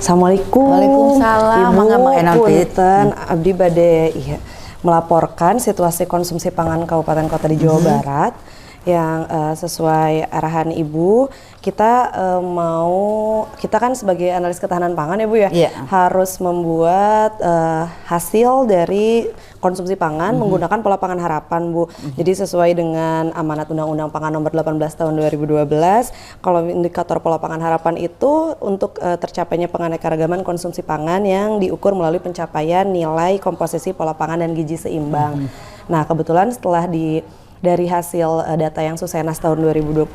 Assalamualaikum. Waalaikumsalam. Mangga Punten, abdi bade melaporkan situasi konsumsi pangan Kabupaten Kota di Jawa Barat yang sesuai arahan Ibu. Kita kan sebagai analis ketahanan pangan ya Bu ya, harus membuat hasil dari konsumsi pangan menggunakan pola pangan harapan Bu. Jadi sesuai dengan amanat Undang-Undang Pangan Nomor 18 Tahun 2012, kalau indikator pola pangan harapan itu untuk tercapainya penganekaragaman konsumsi pangan yang diukur melalui pencapaian nilai komposisi pola pangan dan gizi seimbang. Nah, kebetulan setelah dari hasil data yang Susenas tahun 2024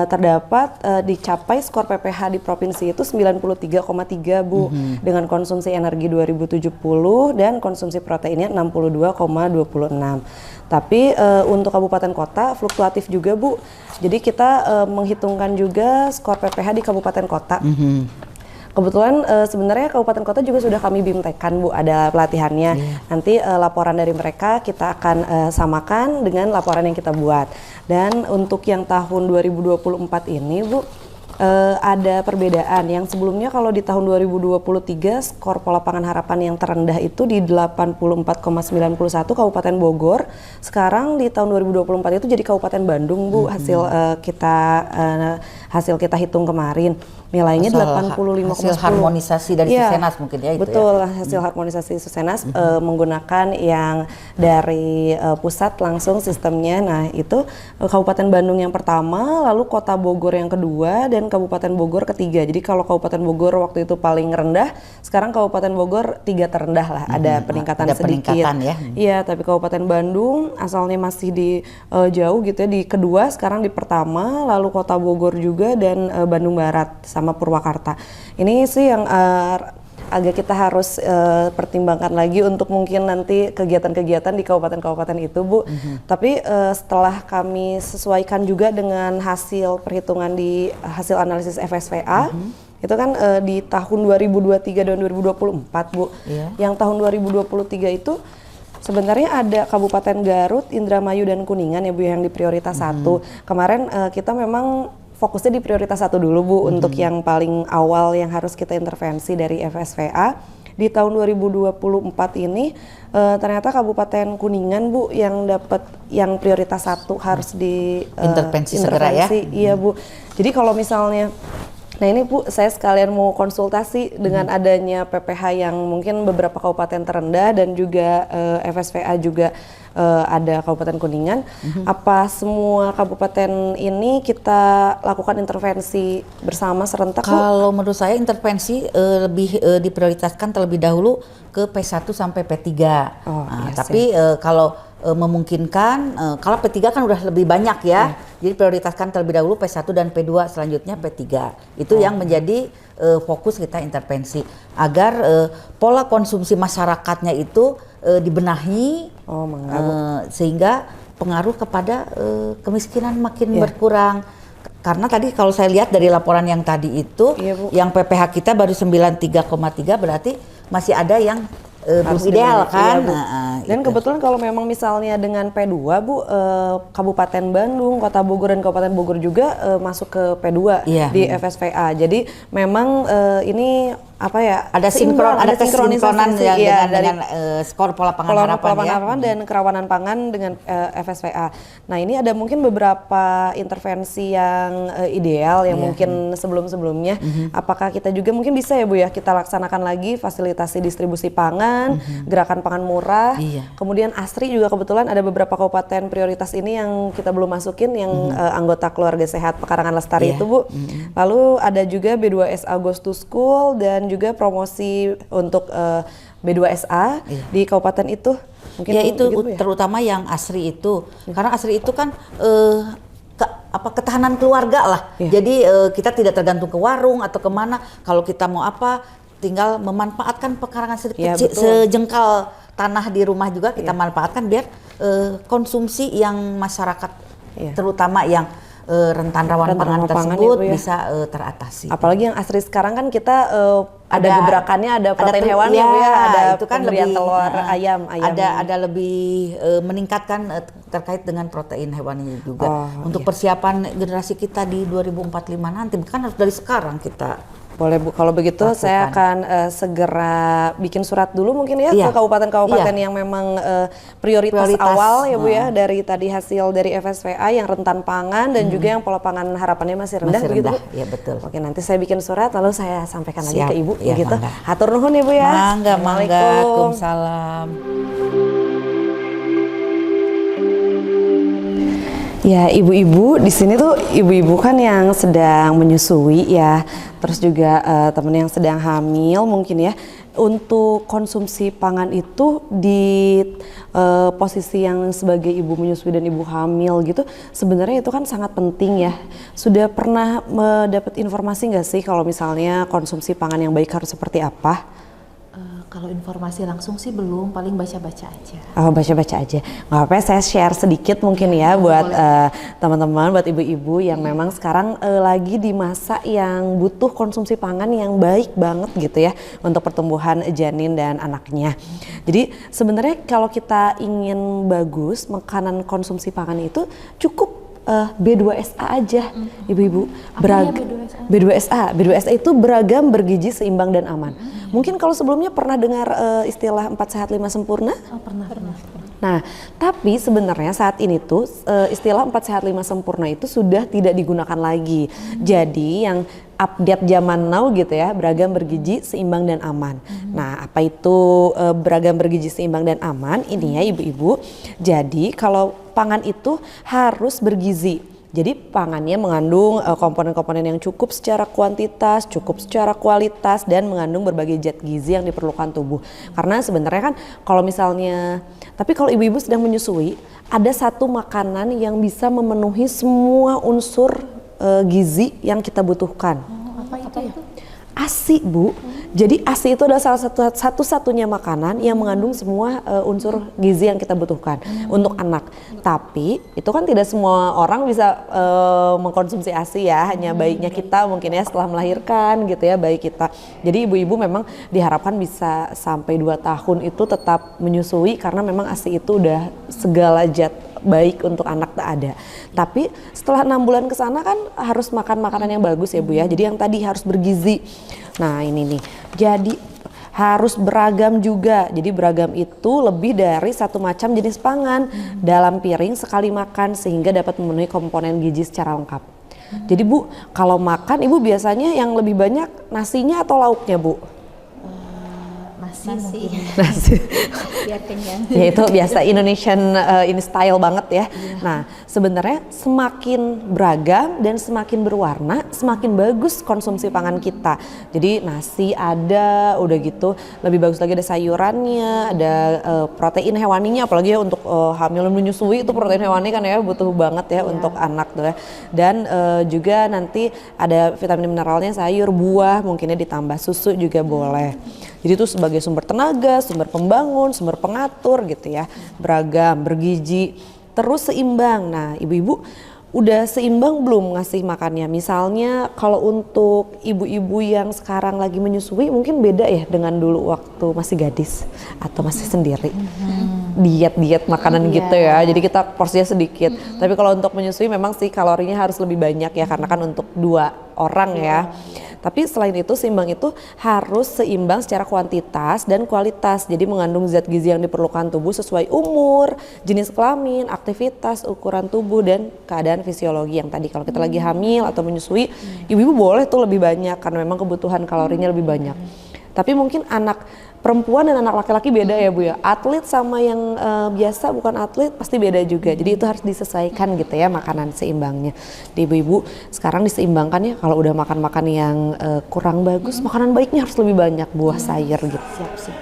terdapat dicapai skor PPH di provinsi itu 93,3 Bu, dengan konsumsi energi 2070 dan konsumsi proteinnya 62,26. Tapi untuk kabupaten kota fluktuatif juga Bu. Jadi kita menghitungkan juga skor PPH di kabupaten kota. Kebetulan sebenarnya kabupaten kota juga sudah kami bimtekkan Bu, ada pelatihannya. Nanti laporan dari mereka kita akan samakan dengan laporan yang kita buat. Dan untuk yang tahun 2024 ini Bu, ada perbedaan. Yang sebelumnya kalau di tahun 2023 skor pola pangan harapan yang terendah itu di 84,91 Kabupaten Bogor. Sekarang di tahun 2024 itu jadi Kabupaten Bandung Bu, hasil kita hitung kemarin. Nilainya 85,10. Hasil harmonisasi dari Susenas mungkin ya itu. Betul, hasil harmonisasi Susenas menggunakan yang dari pusat langsung sistemnya. Nah, itu Kabupaten Bandung yang pertama, lalu Kota Bogor yang kedua, dan Kabupaten Bogor ketiga. Jadi kalau Kabupaten Bogor waktu itu paling rendah, sekarang Kabupaten Bogor tiga terendah lah. Ada peningkatan sedikit. Ya. Iya, tapi Kabupaten Bandung asalnya masih di jauh gitu ya, di kedua, sekarang di pertama, lalu Kota Bogor juga, dan Bandung Barat sama Purwakarta. Ini sih yang agak kita harus pertimbangkan lagi untuk mungkin nanti kegiatan-kegiatan di kabupaten-kabupaten itu Bu. Tapi setelah kami sesuaikan juga dengan hasil perhitungan di hasil analisis FSVA, itu kan di tahun 2023 dan 2024 Bu. Yang tahun 2023 itu sebenarnya ada Kabupaten Garut, Indramayu, dan Kuningan ya Bu yang di prioritas 1. Kemarin kita memang fokusnya di prioritas 1 dulu Bu, untuk yang paling awal yang harus kita intervensi dari FSVA. Di tahun 2024 ini ternyata Kabupaten Kuningan Bu yang dapat yang prioritas 1 harus di intervensi segera ya. Iya Bu. Jadi kalau misalnya, nah ini Bu, saya sekalian mau konsultasi dengan adanya PPH yang mungkin beberapa kabupaten terendah dan juga FSVA juga ada Kabupaten Kuningan. Apa semua kabupaten ini kita lakukan intervensi bersama serentak Bu? Kalau menurut saya intervensi lebih diprioritaskan terlebih dahulu ke P1 sampai P3. Tapi kalau memungkinkan, kalau P3 kan udah lebih banyak ya, jadi prioritaskan terlebih dahulu P1 dan P2, selanjutnya P3. Itu yang menjadi fokus kita intervensi agar pola konsumsi masyarakatnya itu dibenahi, sehingga pengaruh kepada kemiskinan makin berkurang. Karena tadi kalau saya lihat dari laporan yang tadi itu, yang PPH kita baru 93,3, berarti masih ada yang belum ideal kan. Dan kebetulan kalau memang misalnya dengan P2 Bu, Kabupaten Bandung, Kota Bogor, dan Kabupaten Bogor juga masuk ke P2 di FSVA. Jadi memang ini apa ya, ada sinkronan ya, dengan skor pola pangan harapan dan kerawanan pangan dengan FSVA. Nah, ini ada mungkin beberapa intervensi yang ideal yang mungkin sebelum-sebelumnya. Apakah kita juga mungkin bisa ya Bu ya, kita laksanakan lagi fasilitasi distribusi pangan, gerakan pangan murah. Kemudian ASRI juga kebetulan ada beberapa kabupaten prioritas ini yang kita belum masukin, yang anggota keluarga sehat Pekarangan Lestari itu Bu. Lalu ada juga B2SA Goes to School dan juga promosi untuk B2SA di kabupaten itu. Mungkin ya itu terutama yang ASRI itu, karena ASRI itu kan ketahanan keluarga lah. Jadi kita tidak tergantung ke warung atau kemana. Kalau kita mau apa, tinggal memanfaatkan pekarangan sedikit, sejengkal tanah di rumah juga kita manfaatkan biar konsumsi yang masyarakat terutama yang rentan rawan pangan tersebut bisa teratasi. Apalagi yang ASRI sekarang kan kita ada gebrakannya, ada protein hewan ya, ada itu kan lebih telur ayam. Ada lebih meningkatkan terkait dengan protein hewannya juga. Untuk persiapan generasi kita di 2045 nanti kan harus dari sekarang kita Boleh Bu, kalau begitu lakukan. saya akan segera bikin surat dulu mungkin ya ke kabupaten-kabupaten yang memang prioritas awal ya Bu ya, dari tadi hasil dari FSVA yang rentan pangan dan juga yang pola pangan harapannya masih rendah begitu Bu? Iya betul. Oke, nanti saya bikin surat lalu saya sampaikan lagi ke Ibu ya, gitu. Mangga. Hatur nuhun ya Bu ya. Mangga, Waalaikumsalam. Ya, ibu-ibu di sini tuh ibu-ibu kan yang sedang menyusui ya, terus juga temen yang sedang hamil mungkin ya. Untuk konsumsi pangan itu di posisi yang sebagai ibu menyusui dan ibu hamil gitu, sebenarnya itu kan sangat penting ya. Sudah pernah mendapat informasi nggak sih kalau misalnya konsumsi pangan yang baik harus seperti apa? Kalau informasi langsung sih belum, paling baca-baca aja. Oh, baca-baca aja. Nggak apa-apa, saya share sedikit mungkin ya buat teman-teman, buat ibu-ibu yang memang sekarang lagi di masa yang butuh konsumsi pangan yang baik banget gitu ya untuk pertumbuhan janin dan anaknya. Jadi sebenarnya kalau kita ingin bagus, makanan konsumsi pangan itu cukup B2SA aja, ibu-ibu. B2SA itu beragam, bergizi, seimbang dan aman. Mungkin kalau sebelumnya pernah dengar istilah 4 sehat 5 sempurna? Oh, pernah. Nah, tapi sebenarnya saat ini tuh istilah 4 sehat 5 sempurna itu sudah tidak digunakan lagi. Jadi yang update zaman now gitu ya, beragam, bergizi, seimbang dan aman. Nah, apa itu beragam, bergizi, seimbang dan aman? Ini ya ibu-ibu. Jadi kalau pangan itu harus bergizi. Jadi pangannya mengandung komponen-komponen yang cukup secara kuantitas, cukup secara kualitas, dan mengandung berbagai zat gizi yang diperlukan tubuh. Karena sebenarnya kan kalau misalnya, tapi kalau ibu-ibu sedang menyusui, ada satu makanan yang bisa memenuhi semua unsur gizi yang kita butuhkan. Apa itu? ASI Bu. Jadi ASI itu adalah salah satu-satunya makanan yang mengandung semua unsur gizi yang kita butuhkan untuk anak. Tapi itu kan tidak semua orang bisa mengkonsumsi ASI ya, hanya bayinya kita mungkin ya setelah melahirkan gitu ya, bayi kita. Jadi ibu-ibu memang diharapkan bisa sampai 2 tahun itu tetap menyusui karena memang ASI itu udah segala zat baik untuk anak tak ada. Tapi setelah 6 bulan ke sana kan harus makan makanan yang bagus ya Bu ya. Jadi yang tadi harus bergizi. Nah ini nih, jadi harus beragam juga. Jadi beragam itu lebih dari satu macam jenis pangan dalam piring sekali makan sehingga dapat memenuhi komponen gizi secara lengkap. Jadi Bu, kalau makan Ibu biasanya yang lebih banyak nasinya atau lauknya Bu? Nasi. Biar kenyang. Ya itu biasa Indonesian ini style banget ya. Nah sebenarnya semakin beragam dan semakin berwarna, semakin bagus konsumsi pangan kita. Jadi nasi ada, udah gitu lebih bagus lagi ada sayurannya, ada protein hewaninya, apalagi ya untuk hamil dan menyusui itu protein hewani kan ya butuh banget ya untuk anak tuh ya. Dan juga nanti ada vitamin mineralnya, sayur, buah, mungkinnya ditambah susu juga boleh. Jadi itu sebagai sumber tenaga, sumber pembangun, sumber pengatur gitu ya. Beragam, bergizi, terus seimbang. Nah ibu-ibu udah seimbang belum ngasih makannya? Misalnya kalau untuk ibu-ibu yang sekarang lagi menyusui mungkin beda ya dengan dulu waktu masih gadis atau masih sendiri. Diet makanan gitu ya, jadi kita porsinya sedikit. Tapi kalau untuk menyusui memang sih kalorinya harus lebih banyak ya, karena kan untuk 2 orang ya. Tapi selain itu seimbang itu harus seimbang secara kuantitas dan kualitas. Jadi mengandung zat gizi yang diperlukan tubuh sesuai umur, jenis kelamin, aktivitas, ukuran tubuh dan keadaan fisiologi yang tadi. Kalau kita lagi hamil atau menyusui, ibu-ibu boleh tuh lebih banyak karena memang kebutuhan kalorinya lebih banyak. Tapi mungkin anak perempuan dan anak laki-laki beda ya Bu ya. Atlet sama yang biasa bukan atlet pasti beda juga. Jadi itu harus disesuaikan gitu ya makanan seimbangnya. Di ibu-ibu sekarang diseimbangkan ya, kalau udah makan-makan yang kurang bagus, makanan baiknya harus lebih banyak, buah, sayur gitu. Siap.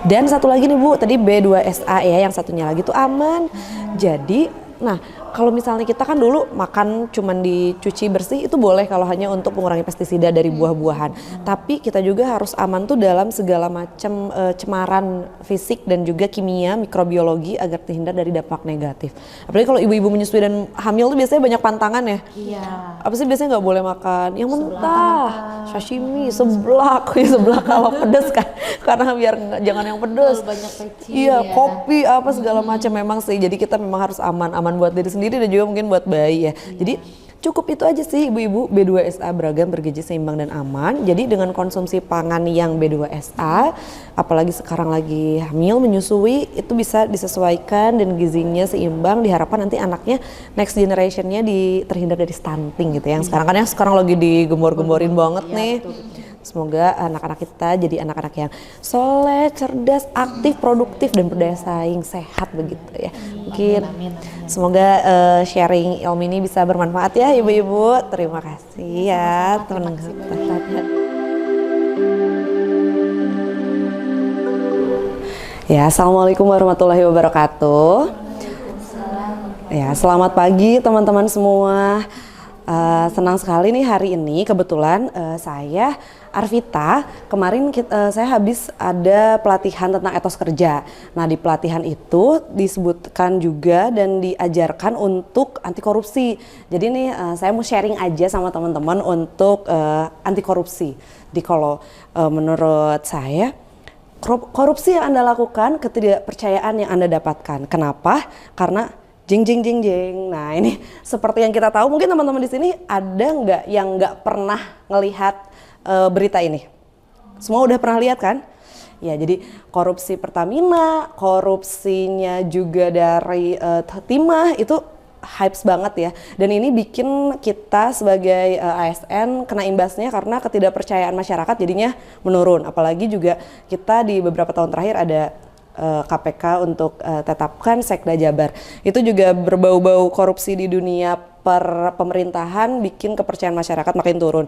Dan satu lagi nih Bu, tadi B2SA ya, yang satunya lagi tuh aman. Jadi nah kalau misalnya kita kan dulu makan cuman dicuci bersih itu boleh kalau hanya untuk mengurangi pestisida dari buah-buahan. Tapi kita juga harus aman tuh dalam segala macam cemaran fisik dan juga kimia, mikrobiologi agar terhindar dari dampak negatif. Apalagi kalau ibu-ibu menyusui dan hamil tuh biasanya banyak pantangan ya. Iya. Apa sih biasanya nggak boleh makan? Yang mentah, sashimi, seblak kalau pedes kan. Karena biar jangan yang pedes. Banyak pecin. Iya, ya. kopi apa segala macam memang sih. Jadi kita memang harus aman buat diri sendiri dan juga mungkin buat bayi ya. Jadi cukup itu aja sih ibu-ibu, B2SA beragam, bergizi, seimbang dan aman. Jadi dengan konsumsi pangan yang B2SA, apalagi sekarang lagi hamil, menyusui, itu bisa disesuaikan dan gizinya seimbang. Diharapkan nanti anaknya next generationnya terhindar dari stunting gitu ya. Yang sekarang lagi digembor-gemborin banget nih. Betul. Semoga anak-anak kita jadi anak-anak yang soleh, cerdas, aktif, produktif, dan berdaya saing, sehat begitu ya. Mungkin semoga sharing ilmu ini bisa bermanfaat ya ibu-ibu. Terima kasih ya teman-teman. Ya, assalamualaikum warahmatullahi wabarakatuh. Ya, selamat pagi teman-teman semua. Senang sekali nih hari ini kebetulan saya Arvita, kemarin saya habis ada pelatihan tentang etos kerja. Nah, di pelatihan itu disebutkan juga dan diajarkan untuk anti korupsi. Jadi nih saya mau sharing aja sama teman-teman untuk anti korupsi. Jadi kalau menurut saya korupsi yang Anda lakukan, ketidakpercayaan yang Anda dapatkan. Kenapa? Karena jeng. Nah, ini seperti yang kita tahu, mungkin teman-teman di sini ada nggak yang nggak pernah ngelihat berita ini? Semua udah pernah lihat kan? Ya, jadi korupsi Pertamina, korupsinya juga dari Timah itu hypes banget ya. Dan ini bikin kita sebagai ASN kena imbasnya karena ketidakpercayaan masyarakat jadinya menurun. Apalagi juga kita di beberapa tahun terakhir ada KPK untuk tetapkan Sekda Jabar. Itu juga berbau-bau korupsi di dunia pemerintahan, bikin kepercayaan masyarakat makin turun.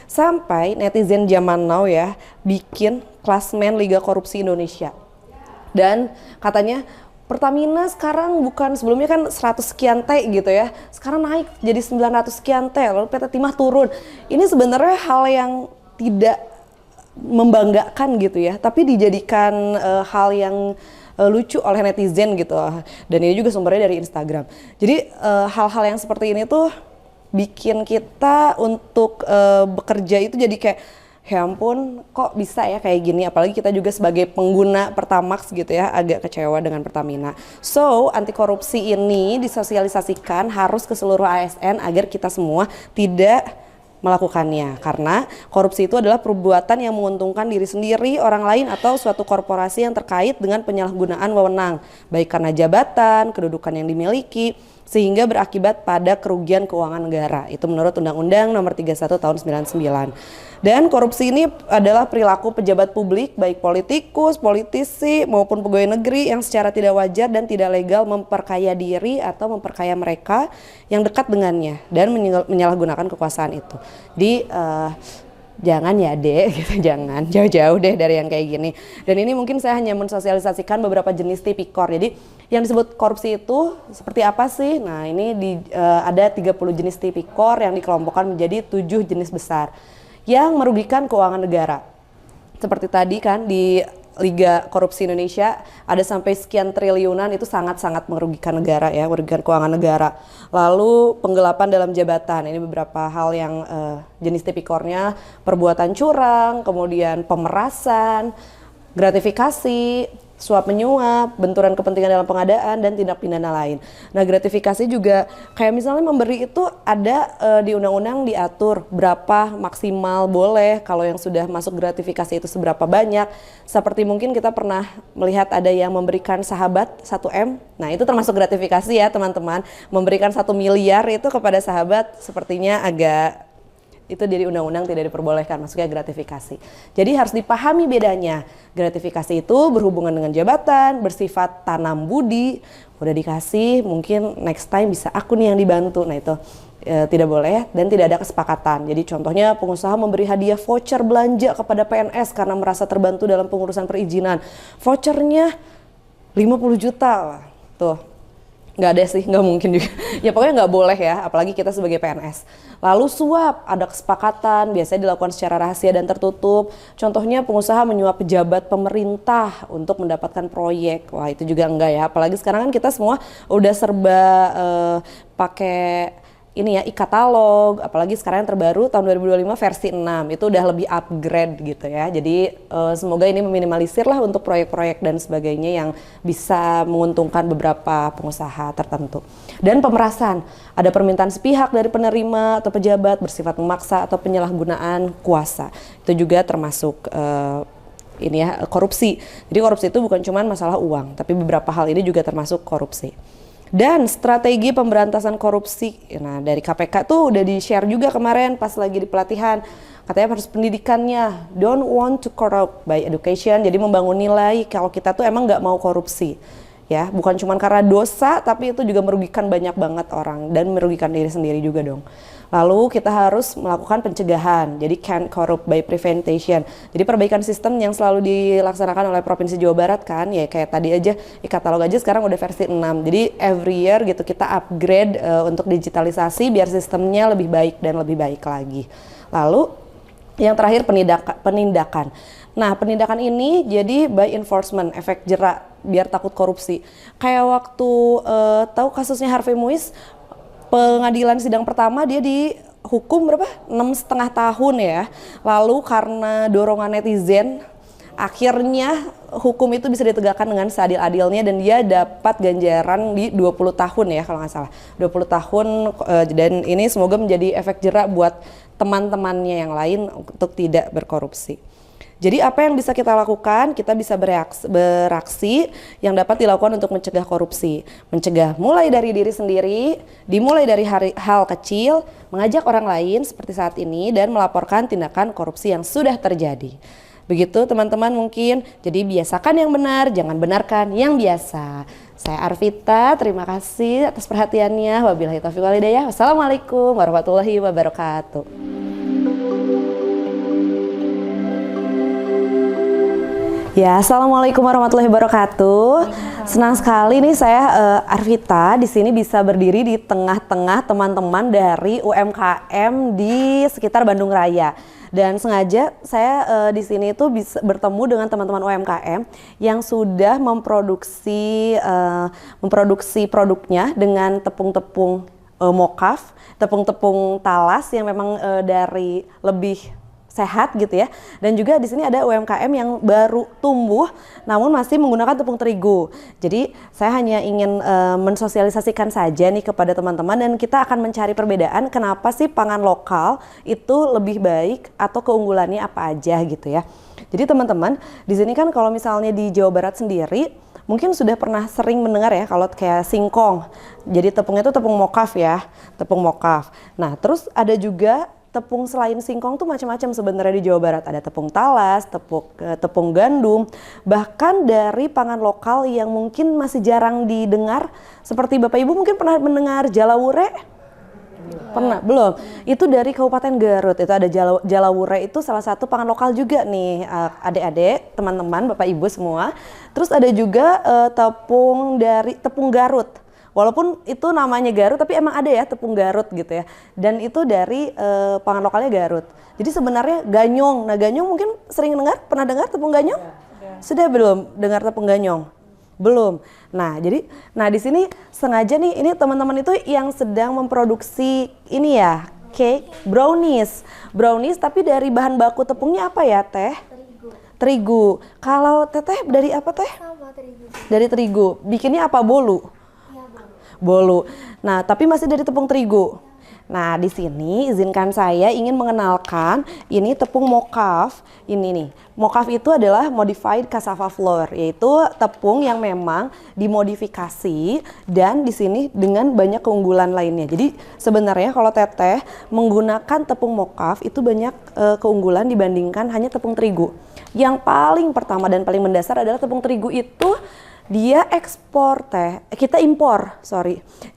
Sampai netizen zaman now ya bikin klasmen Liga Korupsi Indonesia. Dan katanya Pertamina sekarang bukan, sebelumnya kan 100 sekian T gitu ya, sekarang naik jadi 900 sekian T, lalu PT Timah turun. Ini sebenarnya hal yang tidak membanggakan gitu ya, tapi dijadikan hal yang lucu oleh netizen gitu. Dan ini juga sumbernya dari Instagram. Jadi hal-hal yang seperti ini tuh bikin kita untuk bekerja itu jadi kayak, ya ampun kok bisa ya kayak gini. Apalagi kita juga sebagai pengguna Pertamax gitu ya, agak kecewa dengan Pertamina. So, anti korupsi ini disosialisasikan harus ke seluruh ASN agar kita semua tidak melakukannya, karena korupsi itu adalah perbuatan yang menguntungkan diri sendiri, orang lain, atau suatu korporasi yang terkait dengan penyalahgunaan wewenang, baik karena jabatan, kedudukan yang dimiliki, sehingga berakibat pada kerugian keuangan negara. Itu menurut Undang-Undang Nomor 31 Tahun 99. Dan korupsi ini adalah perilaku pejabat publik, baik politikus, politisi, maupun pegawai negeri yang secara tidak wajar dan tidak legal memperkaya diri atau memperkaya mereka yang dekat dengannya dan menyalahgunakan kekuasaan itu. Jadi jangan ya dek, gitu, jangan jauh-jauh deh dari yang kayak gini. Dan ini mungkin saya hanya mensosialisasikan beberapa jenis tipikor. Jadi yang disebut korupsi itu seperti apa sih? Nah, ini ada 30 jenis tipikor yang dikelompokkan menjadi 7 jenis besar yang merugikan keuangan negara. Seperti tadi kan di Liga Korupsi Indonesia ada sampai sekian triliunan, itu sangat-sangat merugikan negara ya, merugikan keuangan negara. Lalu penggelapan dalam jabatan, ini beberapa hal yang jenis tipikornya: perbuatan curang, kemudian pemerasan, gratifikasi, suap menyuap, benturan kepentingan dalam pengadaan, dan tindak pidana lain. Nah, gratifikasi juga kayak misalnya memberi itu ada di undang-undang diatur berapa maksimal boleh, kalau yang sudah masuk gratifikasi itu seberapa banyak. Seperti mungkin kita pernah melihat ada yang memberikan sahabat 1M, nah itu termasuk gratifikasi ya teman-teman. Memberikan 1 miliar itu kepada sahabat sepertinya agak, itu dari undang-undang tidak diperbolehkan, maksudnya gratifikasi. Jadi harus dipahami bedanya. Gratifikasi itu berhubungan dengan jabatan, bersifat tanam budi, udah dikasih mungkin next time bisa aku nih yang dibantu. Nah itu tidak boleh dan tidak ada kesepakatan. Jadi contohnya pengusaha memberi hadiah voucher belanja kepada PNS karena merasa terbantu dalam pengurusan perizinan. Vouchernya 50 juta, tuh. Nggak ada sih, nggak mungkin juga. Ya pokoknya nggak boleh ya, apalagi kita sebagai PNS. Lalu suap, ada kesepakatan, biasanya dilakukan secara rahasia dan tertutup. Contohnya pengusaha menyuap pejabat pemerintah untuk mendapatkan proyek. Wah itu juga enggak ya, apalagi sekarang kan kita semua udah serba pakai ini ya e-katalog, apalagi sekarang yang terbaru tahun 2025 versi 6 itu udah lebih upgrade gitu ya. Jadi semoga ini meminimalisir lah untuk proyek-proyek dan sebagainya yang bisa menguntungkan beberapa pengusaha tertentu. Dan pemerasan, ada permintaan sepihak dari penerima atau pejabat bersifat memaksa atau penyalahgunaan kuasa. Itu juga termasuk ini ya, korupsi. Jadi korupsi itu bukan cuma masalah uang, tapi beberapa hal ini juga termasuk korupsi. Dan strategi pemberantasan korupsi, nah dari KPK tuh udah di-share juga kemarin pas lagi di pelatihan. Katanya harus pendidikannya, don't want to corrupt by education, jadi membangun nilai kalau kita tuh emang nggak mau korupsi. Ya, bukan cuma karena dosa, tapi itu juga merugikan banyak banget orang dan merugikan diri sendiri juga dong. Lalu kita harus melakukan pencegahan, jadi can't corrupt by prevention. Jadi perbaikan sistem yang selalu dilaksanakan oleh Provinsi Jawa Barat kan, ya kayak tadi aja e-katalog aja sekarang udah versi 6. Jadi every year gitu kita upgrade untuk digitalisasi biar sistemnya lebih baik dan lebih baik lagi. Lalu yang terakhir penindakan. Nah, penindakan ini jadi by enforcement, efek jerak biar takut korupsi. Kayak waktu tahu kasusnya Harvey Muiz, pengadilan sidang pertama dia dihukum berapa? 6,5 tahun ya. Lalu karena dorongan netizen, akhirnya hukum itu bisa ditegakkan dengan seadil-adilnya dan dia dapat ganjaran di 20 tahun ya kalau nggak salah. 20 tahun dan ini semoga menjadi efek jerak buat teman-temannya yang lain untuk tidak berkorupsi. Jadi apa yang bisa kita lakukan? Kita bisa beraksi yang dapat dilakukan untuk mencegah korupsi. Mencegah mulai dari diri sendiri, dimulai dari hal kecil, mengajak orang lain seperti saat ini dan melaporkan tindakan korupsi yang sudah terjadi. Begitu teman-teman mungkin, jadi biasakan yang benar, jangan benarkan yang biasa. Saya Arvita, terima kasih atas perhatiannya. Wabillahi taufiq wal hidayah. Wassalamualaikum warahmatullahi wabarakatuh. Ya, assalamualaikum warahmatullahi wabarakatuh. Senang sekali nih saya Arvita di sini bisa berdiri di tengah-tengah teman-teman dari UMKM di sekitar Bandung Raya. Dan sengaja saya di sini tuh bisa bertemu dengan teman-teman UMKM yang sudah memproduksi produknya dengan tepung-tepung mokaf, tepung-tepung talas yang memang dari lebih sehat gitu ya. Dan juga di sini ada UMKM yang baru tumbuh namun masih menggunakan tepung terigu. Jadi saya hanya ingin mensosialisasikan saja nih kepada teman-teman dan kita akan mencari perbedaan kenapa sih pangan lokal itu lebih baik atau keunggulannya apa aja gitu ya. Jadi teman-teman, di sini kan kalau misalnya di Jawa Barat sendiri mungkin sudah pernah sering mendengar ya kalau kayak singkong. Jadi tepungnya itu tepung mokaf ya, tepung mokaf. Nah, terus ada juga tepung selain singkong tuh macam-macam sebenarnya di Jawa Barat. Ada tepung talas, tepung gandum, bahkan dari pangan lokal yang mungkin masih jarang didengar. Seperti Bapak Ibu mungkin pernah mendengar jalawure? Pernah? Belum? Itu dari Kabupaten Garut. Itu ada jalawure, itu salah satu pangan lokal juga nih adik-adik, teman-teman, Bapak Ibu semua. Terus ada juga tepung Garut. Walaupun itu namanya Garut, tapi emang ada ya tepung Garut gitu ya. Dan itu dari pangan lokalnya Garut. Jadi sebenarnya ganyong. Nah, ganyong mungkin sering dengar, pernah dengar tepung ganyong? Sudah belum dengar tepung ganyong? Belum. Nah, di sini sengaja nih, ini teman-teman itu yang sedang memproduksi ini ya, cake, brownies. Brownies tapi dari bahan baku tepungnya apa ya, Teh? Terigu. Kalau Teteh dari apa, Teh? Sama terigu. Dari terigu. Bikinnya apa, bolu? Bolu. Nah, tapi masih dari tepung terigu. Nah, di sini izinkan saya ingin mengenalkan ini tepung mokaf. Ini nih. Mokaf itu adalah modified cassava flour, yaitu tepung yang memang dimodifikasi dan di sini dengan banyak keunggulan lainnya. Jadi sebenarnya kalau Teteh menggunakan tepung mokaf itu banyak keunggulan dibandingkan hanya tepung terigu. Yang paling pertama dan paling mendasar adalah tepung terigu itu dia kita impor.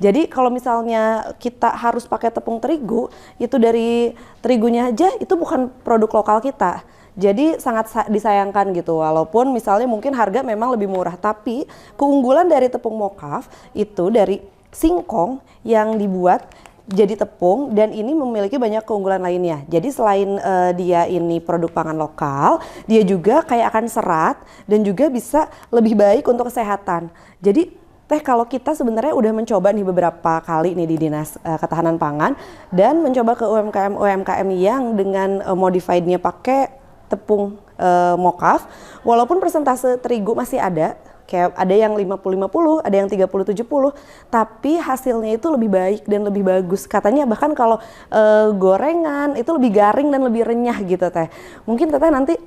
Jadi kalau misalnya kita harus pakai tepung terigu, itu dari terigunya aja itu bukan produk lokal kita. Jadi sangat disayangkan gitu, walaupun misalnya mungkin harga memang lebih murah, tapi keunggulan dari tepung mokaf itu dari singkong yang dibuat jadi tepung dan ini memiliki banyak keunggulan lainnya. Jadi selain dia ini produk pangan lokal, dia juga kaya akan serat dan juga bisa lebih baik untuk kesehatan. Jadi Teh, kalau kita sebenarnya udah mencoba nih beberapa kali nih di Dinas Ketahanan Pangan dan mencoba ke UMKM yang dengan modified-nya pakai tepung mokaf, walaupun persentase terigu masih ada, kayak ada yang 50-50, ada yang 30-70, tapi hasilnya itu lebih baik dan lebih bagus. Katanya bahkan kalau gorengan itu lebih garing dan lebih renyah gitu Teh. Mungkin Teteh nanti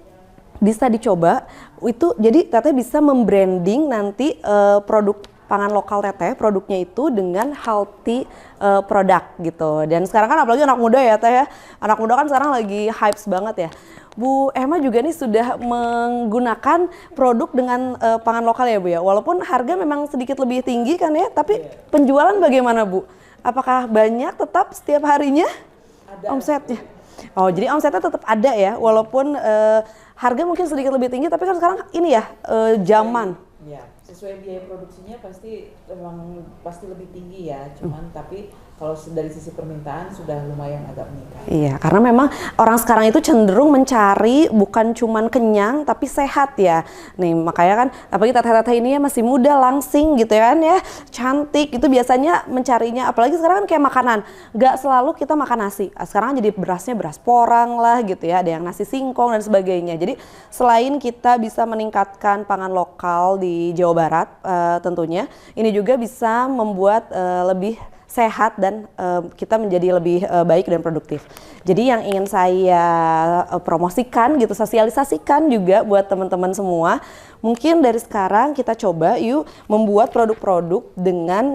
bisa dicoba itu, jadi Teteh bisa membranding nanti produk pangan lokal Teteh, produknya itu dengan healthy product gitu. Dan sekarang kan apalagi anak muda ya Teh ya, anak muda kan sekarang lagi hypes banget ya. Bu Emma juga nih sudah menggunakan produk dengan pangan lokal ya Bu ya, walaupun harga memang sedikit lebih tinggi kan ya, tapi penjualan bagaimana Bu? Apakah banyak tetap setiap harinya omsetnya? Oh, jadi omsetnya tetap ada ya, walaupun harga mungkin sedikit lebih tinggi, tapi kan sekarang ini ya zaman. Ya, sesuai biaya produksinya pasti memang pasti lebih tinggi ya, cuman tapi kalau dari sisi permintaan sudah lumayan agak meningkat. Iya, karena memang orang sekarang itu cenderung mencari bukan cuman kenyang tapi sehat ya. Nih makanya kan apalagi teteh-teteh ini ya masih muda, langsing gitu ya kan ya, cantik, itu biasanya mencarinya, apalagi sekarang kan kayak makanan, nggak selalu kita makan nasi. Sekarang jadi berasnya beras porang lah gitu ya, ada yang nasi singkong dan sebagainya. Jadi selain kita bisa meningkatkan pangan lokal di Jawa Barat tentunya, ini juga bisa membuat lebih sehat dan kita menjadi lebih baik dan produktif. Jadi yang ingin saya promosikan gitu, sosialisasikan juga buat teman-teman semua, mungkin dari sekarang kita coba yuk membuat produk-produk dengan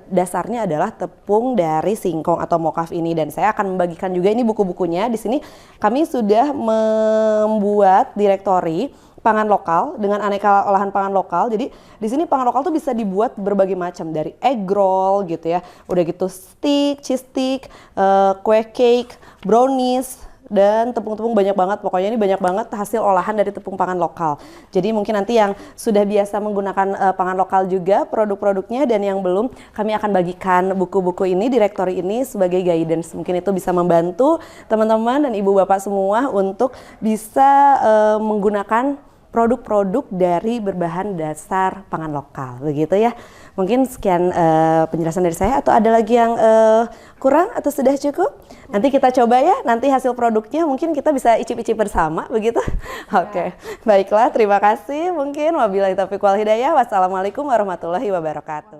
dasarnya adalah tepung dari singkong atau mokaf ini, dan saya akan membagikan juga ini buku-bukunya. Di sini kami sudah membuat direktori pangan lokal dengan aneka olahan pangan lokal. Jadi di sini pangan lokal tuh bisa dibuat berbagai macam, dari egg roll gitu ya, udah gitu stick, cheese stick, kue cake, brownies, dan tepung-tepung banyak banget. Pokoknya ini banyak banget hasil olahan dari tepung pangan lokal. Jadi mungkin nanti yang sudah biasa menggunakan pangan lokal juga produk-produknya, dan yang belum, kami akan bagikan buku-buku ini, direktori ini sebagai guidance. Mungkin itu bisa membantu teman-teman dan ibu bapak semua untuk bisa menggunakan produk-produk dari berbahan dasar pangan lokal, begitu ya. Mungkin sekian penjelasan dari saya, atau ada lagi yang kurang atau sudah cukup? Nanti kita coba ya, nanti hasil produknya mungkin kita bisa icip-icip bersama, begitu? Oke. Baiklah, terima kasih. Mungkin wabillahi taufiq wal hidayah. Wassalamualaikum warahmatullahi wabarakatuh.